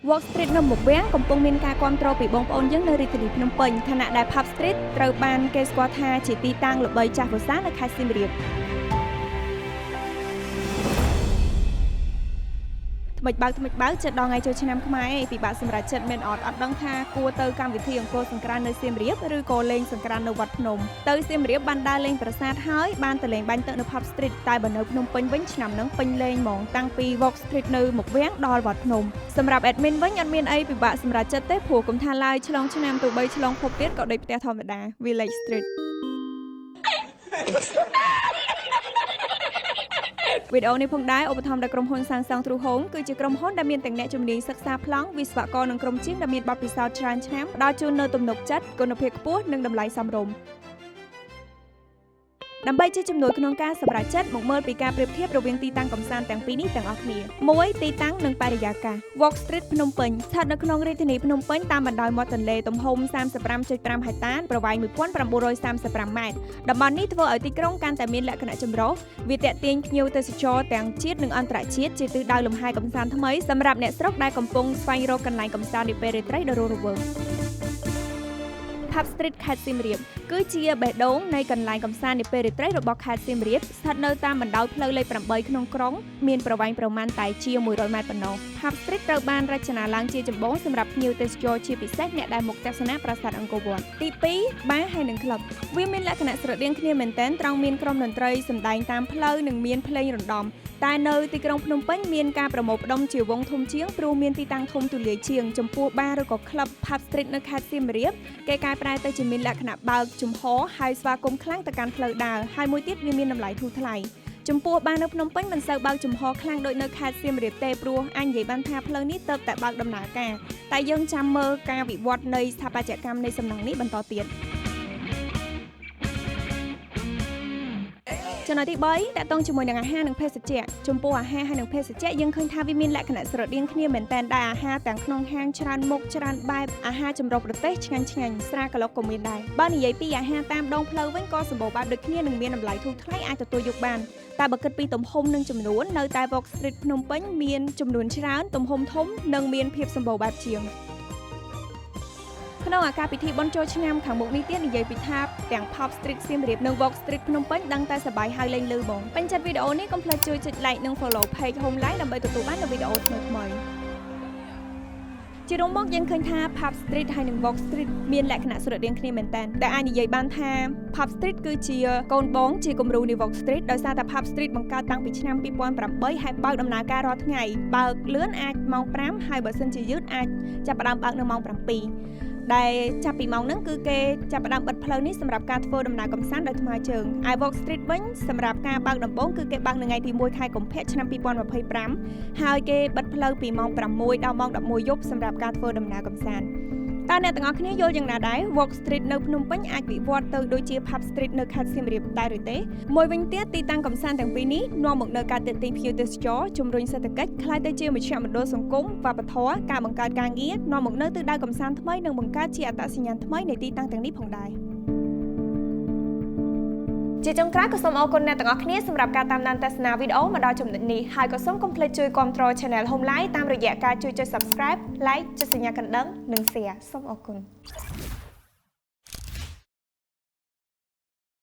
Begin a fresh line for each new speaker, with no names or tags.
Walk Street នៅមុខវាំងកំពុងមានការគាំទ្រពីបងប្អូនយើងនៅរាជធានីភ្នំពេញខណៈដែល Pub Street ត្រូវបានគេស្គាល់ថាជាទីតាំងល្បីចាស់វស្សានៅខេត្តសៀមរាបថ្មិចបើចិត្តដល់ថ្ងៃចូលឆ្នាំខ្មែរឯងពិបាកសម្រាប់ចិត្តមានអត់ដឹងថាគួរទៅកម្មវិធីអង្គរសង្ក្រាន្តនៅសៀមរាបឬក៏លេងសង្ក្រាន្តនៅវត្តភ្នំទៅសៀមរាបបានដើរលេងប្រាសាទហើយបានទៅលេងបាញ់ទឹកនៅ Pub Street តែបើនៅភ្នំពេញវិញឆ្នាំហ្នឹងពេញលេងហ្មងតាំងពី Walk Street នៅមុខវាំងដល់វត្តភ្នំសម្រាប់ admin វិញអត់មានអីពិបាកសម្រាប់ចិត្តទេព្រោះគុំថាឡើយឆ្លងឆ្នាំទៅ3ឆ្លងភពទៀតក៏ដូចផ្ទះធម្មតា Village Street វីដេអូនេះផងដែរឧបត្ថម្ភដោយក្រុមហ៊ុន Samsung True Home គឺជាក្រុមហ៊ុនដែលមានទាំងអ្នកជំនាញសិក្សាប្លង់វិស្វករនិងក្រុមជាងដែលមានបទពិសោធន៍ច្រើនឆ្នាំផ្ដល់ជូននូវទំនុកចិត្តគុណភាពខ្ពស់និងតម្លៃសមរម្យដើម្បីជាជំនួយក្នុងការសម្រេចចិត្តមកមើលពីការប្រៀបធៀបរវាងទីតាំងកំសាន្តទាំងពីរនេះទាំងអស់គ្នា1ទីតាំងនិងបរិយាកាស Walk Street ភ្នំពេញស្ថិតនៅក្នុងរាជធានីភ្នំពេញតាមបណ្ដោយមាត់ទន្លេទំហំ 35.5 ហិកតាប្រវែង 1935 ម៉ែត្រតំបន់នេះធ្វើឲ្យទីក្រុងកាន់តែមានលក្ខណៈចម្រុះវាទាក់ទាញភ្ញៀវទេសចរទាំងជាតិនិងអន្តរជាតិជាទិសដៅលំហែកម្សាន្តថ្មីសម្រាប់អ្នកស្រុកដែលកំពុងស្វែងរកកន្លែងកម្សាន្តនាពេលរាត្រីដ៏រស់រវើកPub Street ខេត្តសៀមរាបគឺជាបេះដូងនៃកន្លែងកម្សាន្តនាពេលរាត្រីរបស់ខេត្តសៀមរាបស្ថិតនៅតាមបណ្ដោយផ្លូវលេខ8ក្នុងក្រុងមានប្រវែងប្រមាណតែជា100ម៉ែត្រប៉ុណ្ណោះ Pub Street ត្រូវបានរចនាឡើងជាចម្បងសម្រាប់ភ្ញៀវទេសចរជាពិសេសអ្នកដែលមកទស្សនាប្រាសាទអង្គរវត្តទី2បារហើយនិងក្លឹបវាមានលក្ខណៈស្រដៀងគ្នាមែនទែនត្រង់មានក្រុមតន្ត្រីសម្ដែងតាមផ្លូវនិងមានភ្លេងរណ្ដំតែនៅទីក្រុងភ្នំពេញមានការប្រមូលផ្ដុំជាវងធំជាងព្រោះមានទីតាំងធំទូលាយជាងចំពោះបារឬក៏ក្លឹប Pub Street នៅខេត្តសៀមរាបគេកែប្រែទៅជាមានលក្ខណៈបើកចំហហើយស្វាគមន៍ខ្លាំងទៅកាន់ផ្លូវដើរហើយមួយទៀតវាមានតម្លៃធូរថ្លៃចំពោះបារនៅភ្នំពេញមិនសូវបើកចំហខ្លាំងដូចនៅខេត្តសៀមរាបទេព្រោះអាចនិយាយបានថាផ្លូវនេះទើបតែបើកដំណើរការតែយើងចាំមើលការវិវត្តនៃស្ថាបត្យកម្មនៃសំណង់នេះបន្តទៀតចំណុចទី3តកតងជាមួយនឹងអាហារនិងភេសជ្ជៈចំពោះអាហារហើយនិងភេសជ្ជៈយើងឃើញថាវាមានលក្ខណៈស្រដៀងគ្នាមែនទែនដែលអាហារទាំងក្នុងហាងច្រើនមុខច្រើនបែបអាហារចម្រុះប្រទេសឆ្ងាញ់ស្រាកាឡុកក៏មានដែរបើនិយាយពីអាហារតាមដងផ្លូវវិញក៏សម្បូរបែបដូចគ្នានិងមានតម្លៃធូរថ្លៃអាចទទួលយកបានតែបើគិតពីទំហំនិងចំនួននៅតែ Walk Street ភ្នំពេញមានចំនួនច្រើនទំហំធំនិងមានភាពសម្បូរបែបជាងក្នុងឱកាសពិធីបុណ្យចូលឆ្នាំខាងមុខនេះទៀតនិយាយពីថាទាំង Pub Street សៀមរាបនិង Walk Street ភ្នំពេញដឹងតែសប្បាយហើយលេងលឺបងពេញចិត្តវីដេអូនេះកុំភ្លេចជួយចុច like និង follow page Home Live ដើម្បីទទួលបាននូវវីដេអូថ្មីៗជារួមមកយើងឃើញថា Pub Street ហើយនិង Walk Street មានលក្ខណៈស្រដៀងគ្នាមែនតើតែអាចនិយាយបានថា Pub Street គឺជាកូនបងជាគំរូនៃ Walk Street ដោយសារតែ Pub Street បង្កើតតាំងពីឆ្នាំ2008ហើយបើកដំណើរការរាល់ថ្ងៃបើកលឿនអាចម៉ោង5ហើយបើសិនជាយឺតអាចចាប់ផ្ដើមបើកនៅម៉ោង7ដែលចាប់ពីម៉ោងហ្នឹងគឺគេចាប់ផ្ដើមបិទផ្លូវនេះសម្រាប់ការធ្វើដំណើរកម្សាន្តដោយថ្មើរជើងឯ Walk Street វិញសម្រាប់ការបើកដំបូងគឺគេបើកនៅថ្ងៃទី1ខែកុម្ភៈឆ្នាំ2025ហើយគេបិទផ្លូវពីម៉ោង6ដល់ម៉ោង11យប់សម្រាប់ការធ្វើដំណើរកម្សាន្តតើអ្នកទាំងអស់គ្នាយល់យ៉ាងណាដែរ Walk Street នៅភ្នំពេញអាចវិវត្តទៅដូចជា Pub Street នៅខេត្តសៀមរាបដែរឬទេមួយវិញទៀតទីតាំងកម្សាន្តទាំងពីរនេះនាំមកនូវការទាក់ទាញភ្ញៀវទេសចរជំរុញសេដ្ឋកិច្ចក្លាយទៅជាមជ្ឈមណ្ឌលសង្គមវប្បធម៌ការបង្កើតការងារនាំមកនូវទិសដៅកម្សាន្តថ្មីនិងបង្កើតជាអត្តសញ្ញាណថ្មីនៃទីតាំងទាំងនេះផងដែរជាចុងក្រោយក៏សូមអរគុណអ្នកទាំងអស់គ្នាសម្រាប់ការតាមដានទស្សនាវីដេអូមកដល់ចំណុចនេះហើយក៏សូមកុំភ្លេចជួយគាំទ្រ Channel Home Live តាមរយៈការជួយចុច Subscribe, Like ចុចសញ្ញាកណ្ដឹងនិង Share សូមអរគុណ